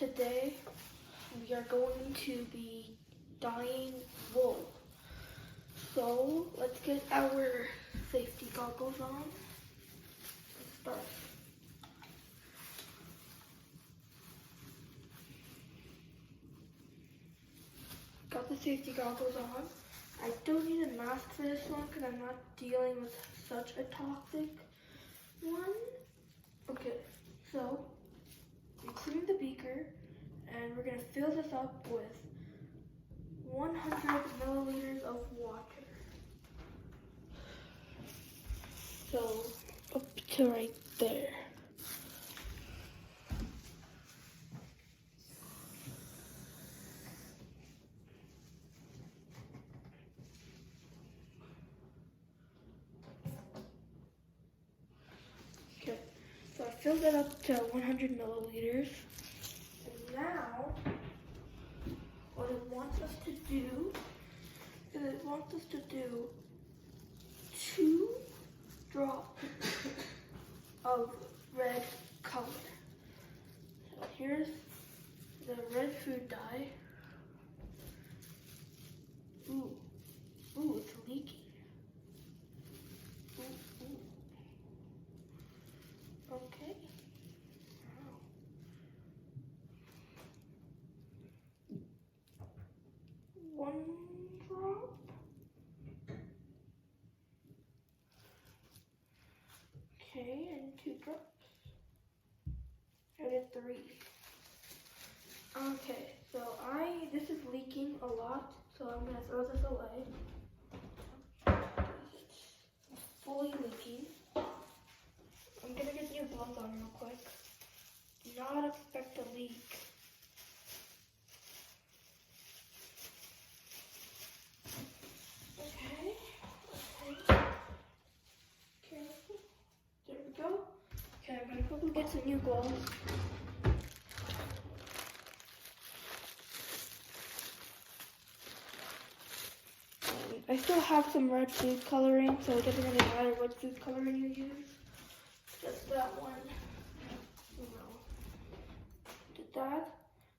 Today we are going to be dyeing wool. So let's get our safety goggles on. Let's start. Got the safety goggles on. I don't need a mask for this one because I'm not dealing with such a toxic one. Okay, so we clean the beaker and we're going to fill this up with 100 milliliters of water. So up to right there. Okay, so I filled it up to 100 milliliters. And now, what it wants us to do is it wants us to do 2 drops of red color. So here's the red food dye. Ooh, it's leaking. Ooh. Okay. Wow. 1 drop. Okay, and 2 drops. I did 3. Okay, so this is leaking a lot, so I'm gonna throw this away. It's fully leaking. I'm gonna get new gloves on real quick. Do not expect a leak. Okay. Careful. There we go. Okay, I'm gonna quickly get some new gloves. I still have some red food coloring, so it doesn't really matter what food coloring you use. Just that one. Did that.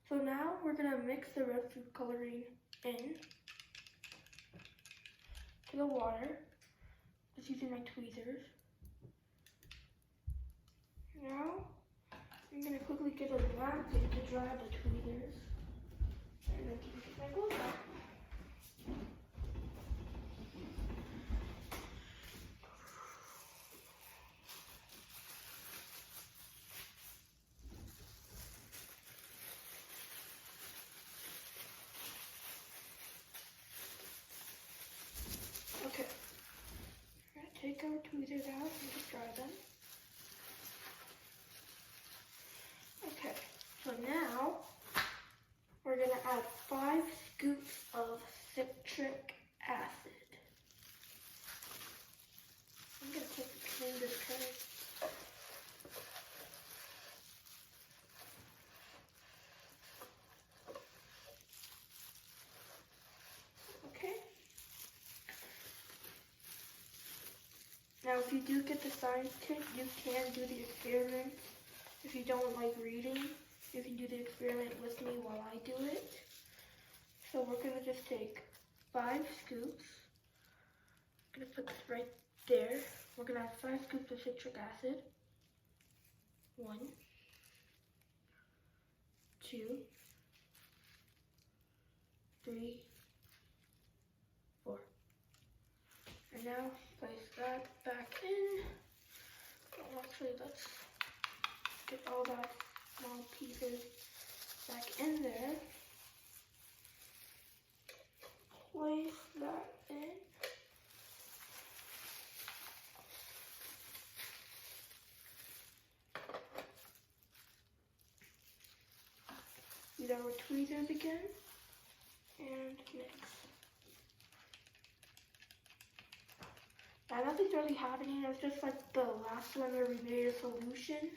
So now we're gonna mix the red food coloring in to the water. Just using my tweezers. Now I'm gonna quickly get a napkin to dry the tweezers. And then keep my gloves on. Okay, we're gonna take our tweezers out and just dry them. Okay, so now we're gonna add 5 scoops of citric acid. I'm gonna clean this tray. Okay. Now, if you do get the science kit, you can do the experiment. If you don't like reading, you can do the experiment with me while I do it. So we're gonna just take 5 scoops. I'm gonna put this right there. We're gonna add 5 scoops of citric acid. 1, 2, 3, 4. And now place that back in. Oh, actually, let's get all that small pieces back in there. Place that in. Use our tweezers again and mix. Now nothing's really happening. It's just like the last one where we made a solution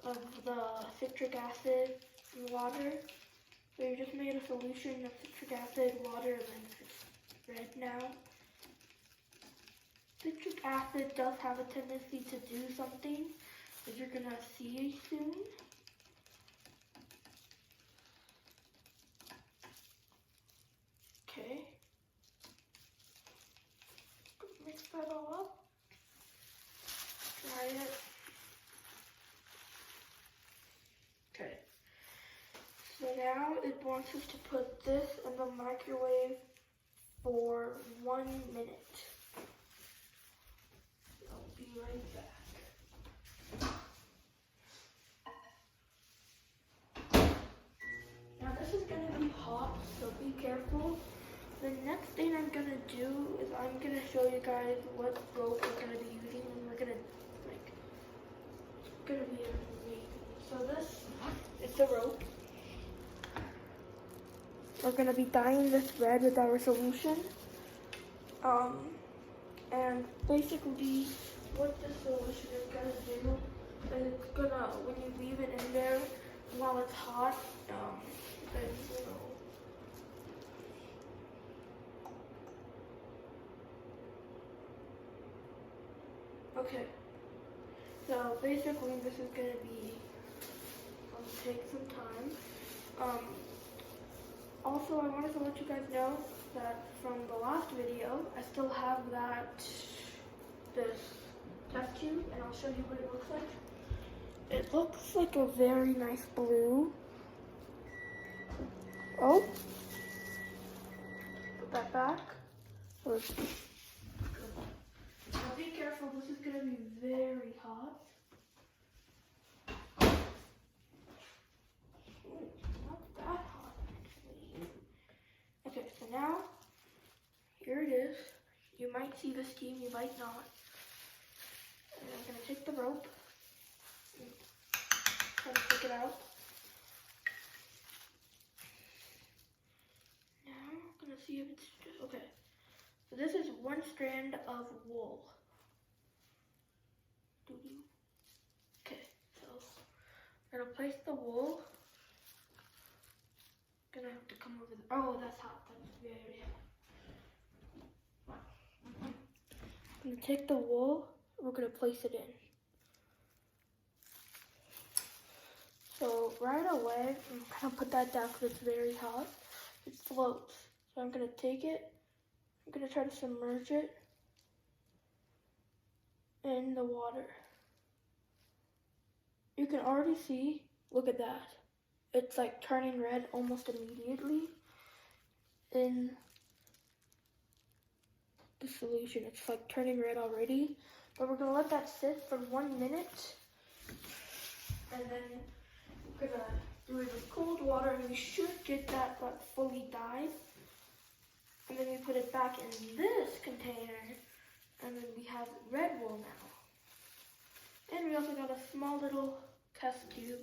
of the citric acid and water. So you just made a solution of citric acid, water, and then it's red now. Citric acid does have a tendency to do something that you're gonna see soon. that all up. Try it. Okay. So now it wants us to put this in the microwave for 1 minute. I'll be right back. Now this is gonna be hot, so be careful. The next thing I'm gonna do is I'm gonna show you guys what rope we're gonna be using, and we're gonna it's gonna be amazing. So this is the rope. We're gonna be dyeing this red with our solution. And basically what this solution is gonna do is it's gonna, when you leave it in there while it's hot, then you know. Okay, so basically this is going to be, take some time. Also, I wanted to let you guys know that from the last video, I still have this test tube, and I'll show you what it looks like. It looks like a very nice blue. Oh, put that back. Now be careful, this is going to be very hot. Ooh, not that hot, actually. Okay, so now, here it is. You might see the steam, you might not. And I'm going to take the rope and try to stick it out. Now, I'm going to see if it's, okay. So this is one strand of wool. Okay, so I'm gonna place the wool. Gonna have to come over the, oh, that's hot, that's very hot. I'm gonna take the wool, and we're gonna place it in. So right away, I'm gonna put that down because it's very hot. It floats. So I'm gonna take it, I'm gonna try to submerge it in the water. You can already see, look at that. It's like turning red almost immediately in the solution. It's like turning red already, but we're gonna let that sit for 1 minute, and then we're gonna do it with cold water, and we should get that fully dyed. And then we put it back in this container, and then we have red wool now. And we also got a small little test tube.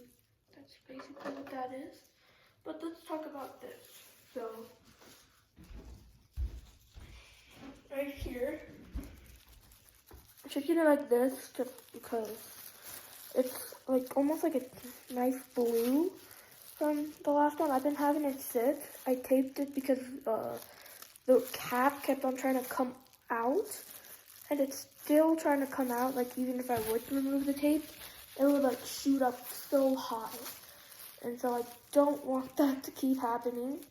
That's basically what that is. But let's talk about this. So, right here, I'm shaking it like this just because it's like almost like a nice blue from the last time. I've been having it sit. I taped it because the cap kept on trying to come out, and it's still trying to come out. Like even if I would remove the tape, it would like shoot up so high, and so I don't want that to keep happening.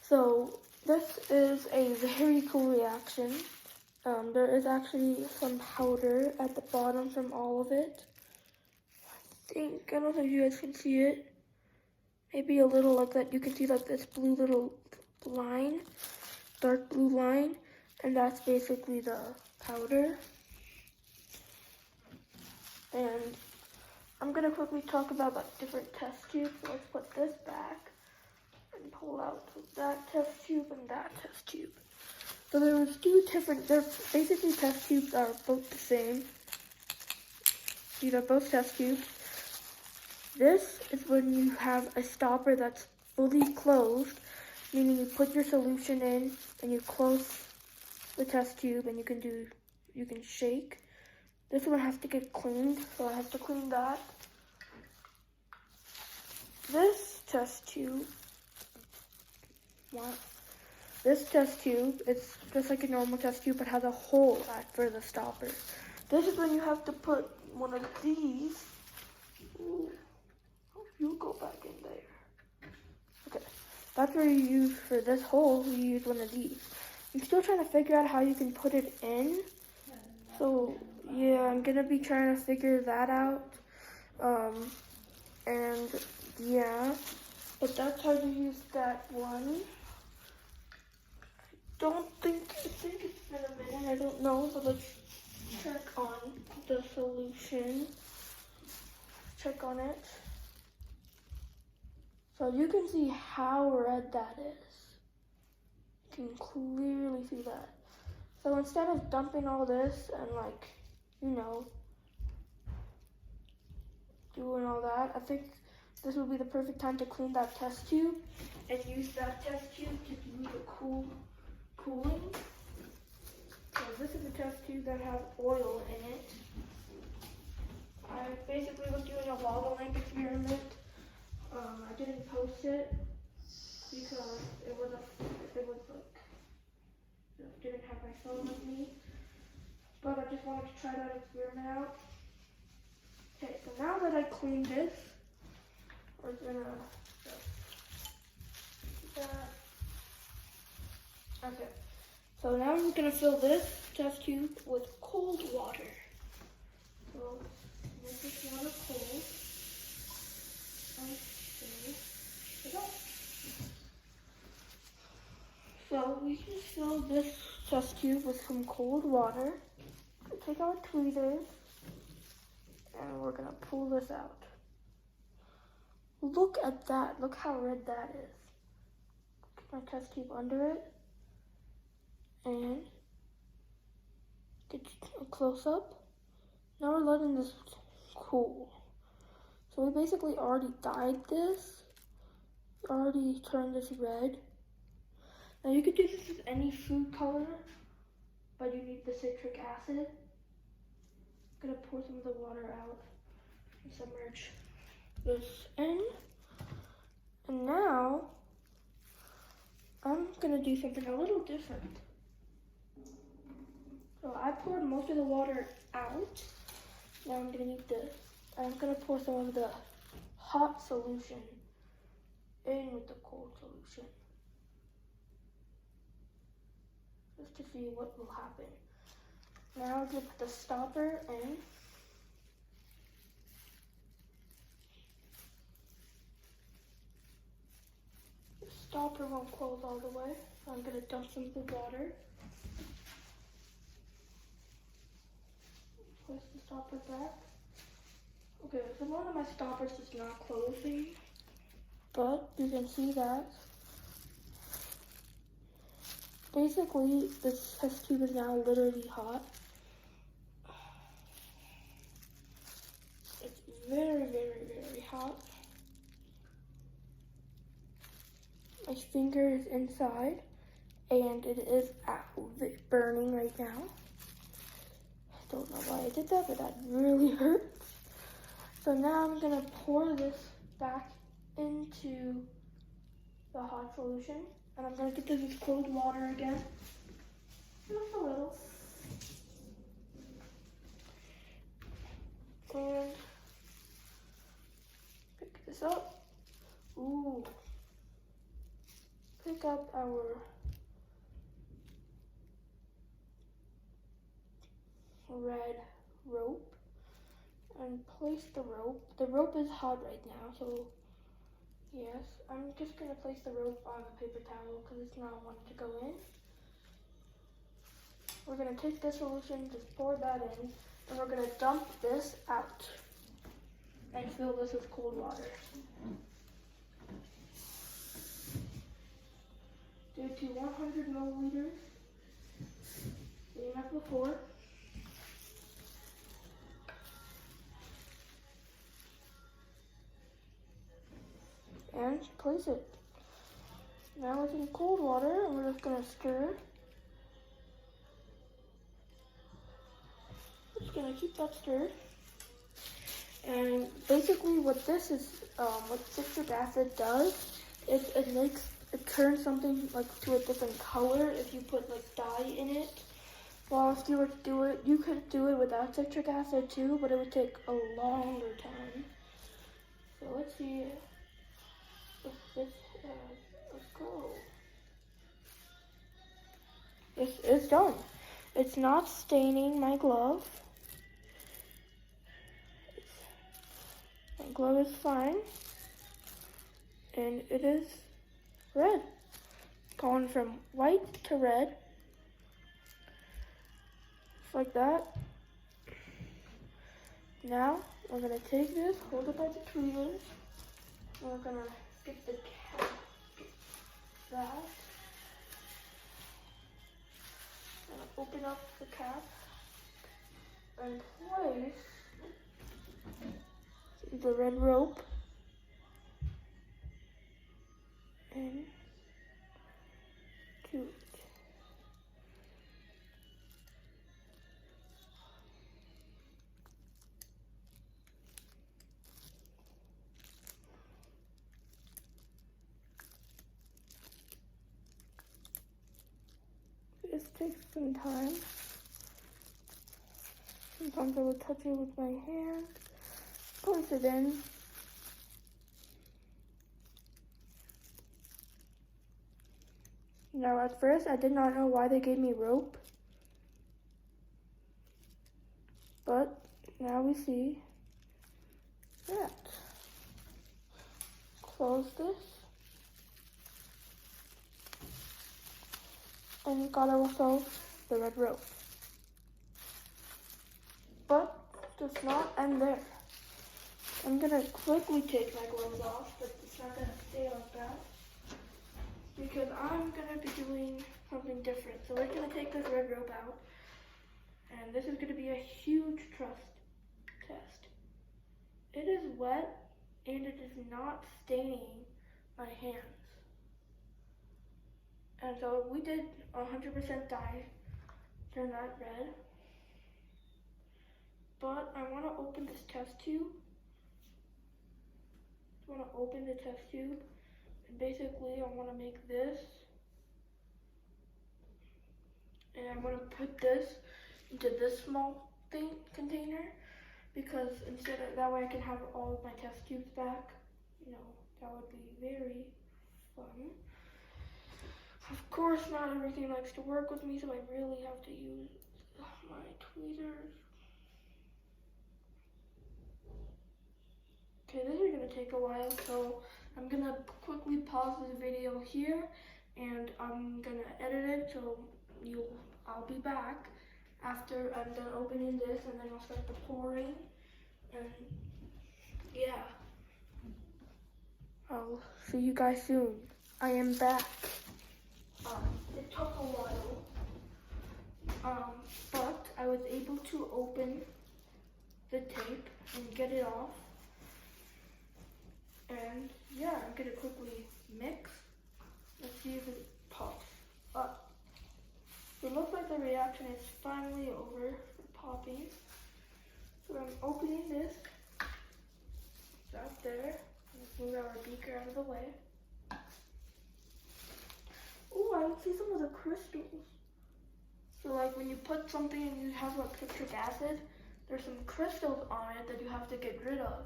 So this is a very cool reaction. There is actually some powder at the bottom from all of it. I don't know if you guys can see it. Maybe a little like that. You can see like this blue little line. Dark blue line, and that's basically the powder. And I'm gonna quickly talk about like different test tubes. So let's put this back and pull out that test tube and that test tube. So there was two different, they're basically test tubes are both the same. These are both test tubes. This is when you have a stopper that's fully closed, meaning you put your solution in and you close the test tube, and you can shake. This one has to get cleaned, so I have to clean that. This test tube, it's just like a normal test tube, but has a hole for the stopper. This is when you have to put one of these. Ooh, you go back in there. Okay. That's where you use, for this hole, you use one of these. I'm still trying to figure out how you can put it in, So yeah, I'm gonna be trying to figure that out. And yeah, but that's how you use that one. I think it's been a minute, I don't know, but let's check on the solution. Check on it. So you can see how red that is. You can clearly see that. So instead of dumping all this and like, you know, doing all that, I think this would be the perfect time to clean that test tube and use that test tube to do the cooling. So this is a test tube that has oil in it. I basically was doing a lava lamp experiment. I didn't post it because it was like, didn't have my phone with me. But I just wanted to try that experiment out. Okay, so now that I cleaned this, we're gonna do that. Okay, so now I'm gonna fill this test tube with cold water. So make this water cold. So we can fill this test tube with some cold water. Take our tweezers and we're gonna pull this out. Look at that, look how red that is. Get my test tube under it and get a close up. Now we're letting this cool. So we basically already dyed this. We already turned this red. Now you could do this with any food color, but you need the citric acid. I'm gonna pour some of the water out and submerge this in. And now I'm gonna do something a little different. So I poured most of the water out. Now I'm gonna need this. I'm gonna pour some of the hot solution in with the cold solution. Just to see what will happen. Now I'm gonna put the stopper in. The stopper won't close all the way, so I'm gonna dump some of the water. Place the stopper back. Okay, so one of my stoppers is not closing, but you can see that. Basically, this test tube is now literally hot. It's very, very, very hot. My finger is inside, and it is burning right now. I don't know why I did that, but that really hurts. So now I'm gonna pour this back into the hot solution. And I'm gonna get this with cold water again. Just a little. And pick this up. Ooh. Pick up our red rope and place the rope. The rope is hot right now, so yes, I'm just gonna place the rope on the paper towel because it's not wanting to go in. We're gonna take this solution, just pour that in, and we're gonna dump this out and fill this with cold water. Do it to 100 milliliters, same as before. And place it. Now it's in cold water and we're just gonna stir. Just gonna keep that stirred. And basically what this is, what citric acid does, is it turns something like to a different color if you put like dye in it. Well, if you were to do it, you could do it without citric acid too, but it would take a longer time. So let's see. Let's go. It's done. It's not staining my glove. My glove is fine. And it is red. Going from white to red. Just like that. Now, we're going to take this, hold it by the tweezers, and we're going to get the cap, that, and open up the cap, and place the red rope into it. This takes some time. Sometimes I will touch it with my hand, place it in. Now at first I did not know why they gave me rope, but now we see that. Close this. And got ourselves the red rope. But it does not end there. I'm gonna quickly take my gloves off, but it's not gonna stay like that, because I'm gonna be doing something different. So we're gonna take this red rope out, and this is gonna be a huge trust test. It is wet, and it is not staining my hands. And so we did 100% dye, turn that red. But I want to open this test tube. And basically I want to make this. And I want to put this into this small container, because that way I can have all of my test tubes back. You know, that would be very fun. Of course, not everything likes to work with me, so I really have to use my tweezers. Okay, this is gonna take a while, so I'm gonna quickly pause this video here, and I'm gonna edit it, so I'll be back after I'm done opening this, and then I'll start the pouring, and yeah. I'll see you guys soon. I am back. It took a while, but I was able to open the tape and get it off. And yeah, I'm gonna quickly mix. Let's see if it pops up. It looks like the reaction is finally over for popping. So I'm opening this. It's out there. Let's move our beaker out of the way. Oh, I can see some of the crystals. So like when you put something and you have like citric acid, there's some crystals on it that you have to get rid of,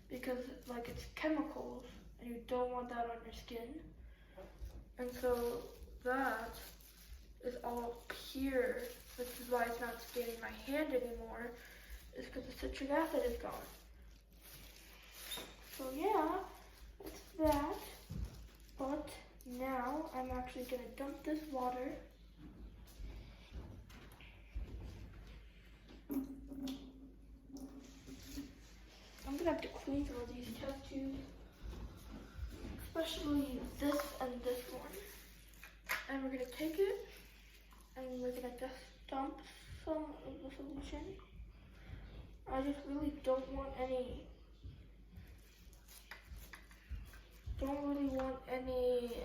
because like it's chemicals and you don't want that on your skin. And so that is all pure, which is why it's not staining my hand anymore, is because the citric acid is gone. So yeah, it's that. But now I'm actually gonna dump this water. I'm gonna have to clean some of these test tubes, especially this and this one. And we're gonna take it and we're gonna just dump some of the solution. I just really don't really want any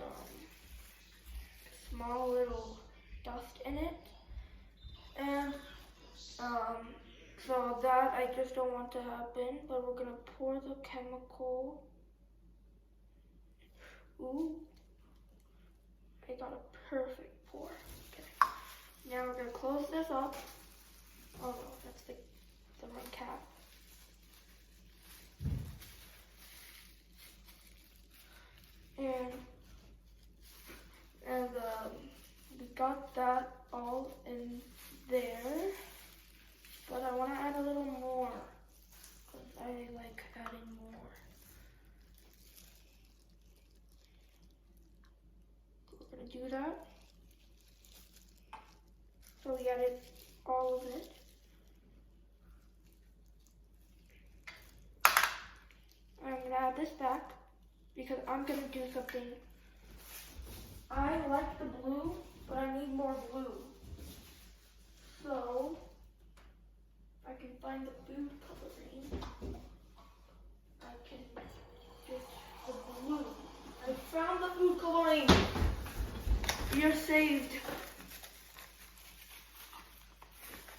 small little dust in it. And so that I just don't want to happen, but we're gonna pour the chemical. Ooh, I got a perfect pour. Okay. Now we're gonna close this up. Oh no, that's the wrong cap. And we got that all in add this back because I'm gonna do something. I like the blue, but I need more blue. So, if I can find the food coloring, I can get the blue. I found the food coloring. You're saved.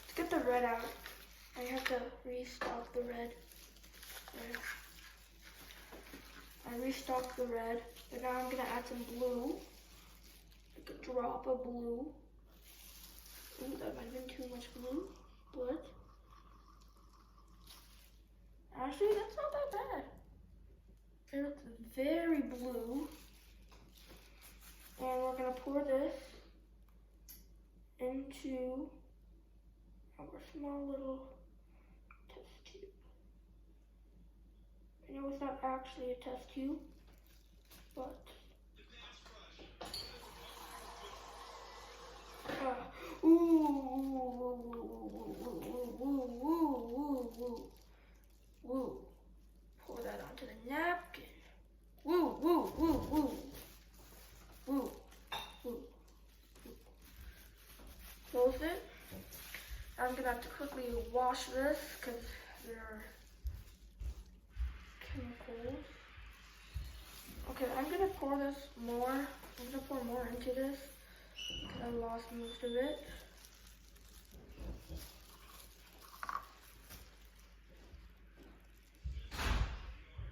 Let's get the red out. I have to restock the red. There. I restocked the red, but now I'm gonna add some blue. Like a drop of blue. Ooh, that might have been too much blue, but actually that's not that bad. It looks very blue. And we're gonna pour this into our small little test tube. I know it's not actually a test tube, but woo. Pour that onto the napkin. Woo. Close it. I'm gonna have to quickly wash this because there are chemicals. Okay, I'm gonna pour this more. I'm gonna pour more into this because I lost most of it.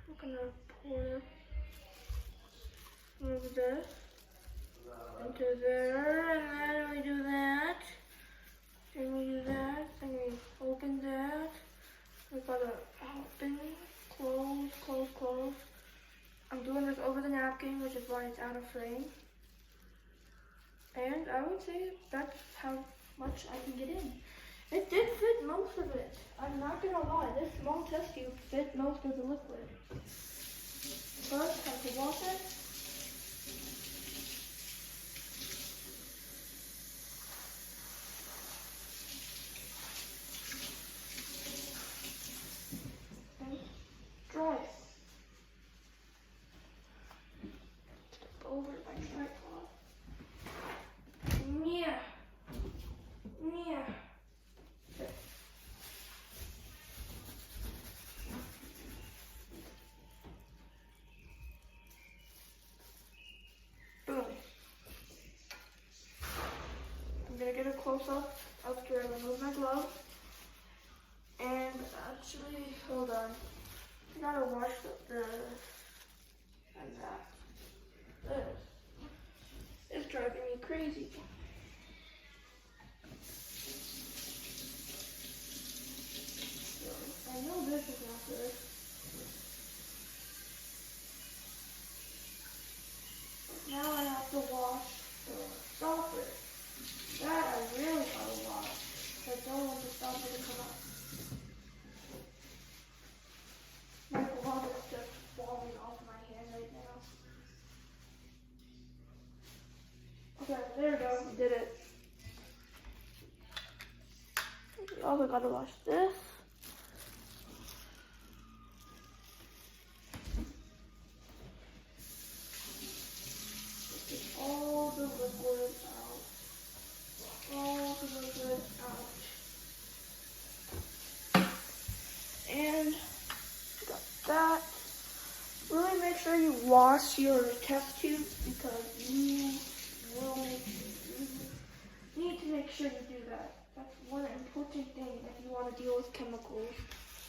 I'm gonna pour some of this into there, and then we do that. And we do that, and we open that. We gotta open, close. I'm doing this over the napkin, which is why it's out of frame. And I would say that's how much I can get in. It did fit most of it. I'm not gonna lie, this small test tube fit most of the liquid. First, I have to wash it. Dry it. Over my tripod. Yeah. Boom. I'm gonna get a close up after I remove my glove. And actually, hold on. I gotta wash the and that. This is driving me crazy. So, I know this is not good. But now I have to wash the sulfur. That I really gotta wash. I don't want the sulfur to come up. My glove is just falling off my hand right now. Okay, there we go. We did it. We also gotta wash this. Get all the liquid out. All the liquid out. And got that. Really make sure you wash your test tubes because you need to make sure you do that. That's one important thing if you want to deal with chemicals.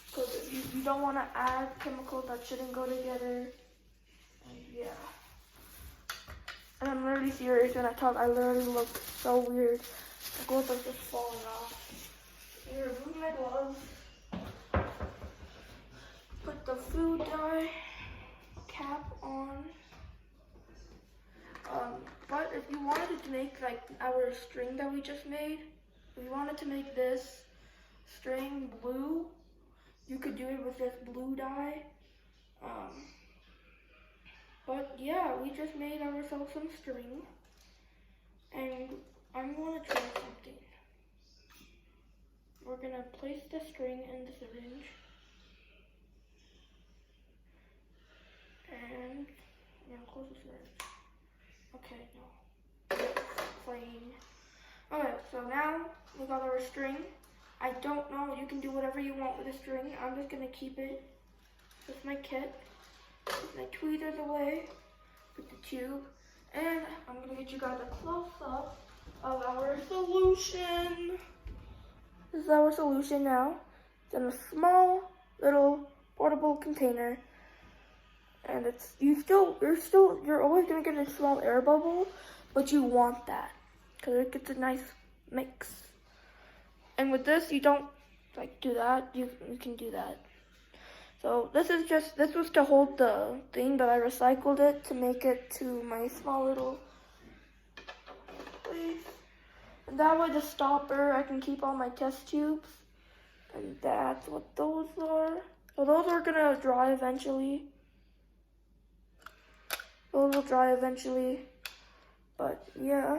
Because you don't want to add chemicals that shouldn't go together. And yeah. And I'm literally serious when I talk. I literally look so weird. My gloves are just falling off. Here, remove my gloves. Put the food dye cap on. But if you wanted to make like our string that we just made, if you wanted to make this string blue, you could do it with this blue dye. But yeah, we just made ourselves some string, and I'm gonna try something. We're gonna place the string in the syringe. so now we got our string. I don't know, you can do whatever you want with the string. I'm just gonna keep it with my kit. Put my tweezers away with the tube. And I'm gonna get you guys a close-up of our solution. This is our solution now. It's in a small little portable container. And it's you're always gonna get a small air bubble, but you want that because it gets a nice mix. And with this, you don't like do that. You can do that. So this was to hold the thing, but I recycled it to make it to my small little place. And that way the stopper, I can keep all my test tubes. And that's what those are. So those are gonna dry eventually. Those will dry eventually. But yeah.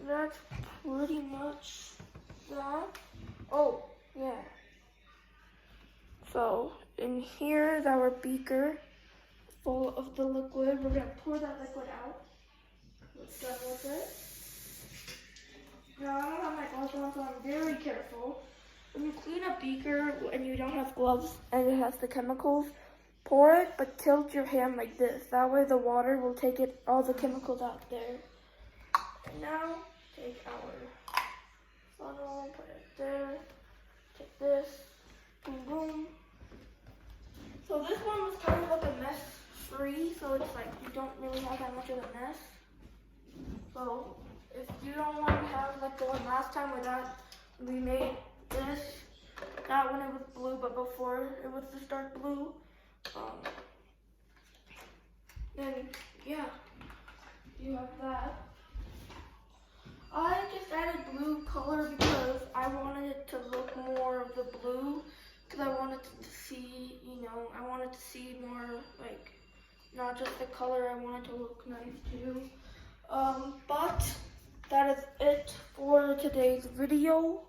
That's pretty much that. Oh, yeah. So in here is our beaker full of the liquid. We're gonna pour that liquid out. Let's done with it. Now I don't have my gloves on, so I'm very careful. When you clean a beaker and you don't have gloves and it has the chemicals, pour it, but tilt your hand like this. That way the water will take all the chemicals out there. And now take our funnel, put it there. Take this, boom, boom. So this one was kind of like a mess-free, so it's like you don't really have that much of a mess. So if you don't want to have like the one last time where that we made this, not when it was blue, but before it was the dark blue, then yeah, you have that. I just added blue color because I wanted it to look more of the blue, because I wanted to see, I wanted to see more like, not just the color, I wanted to look nice too. But that is it for today's video.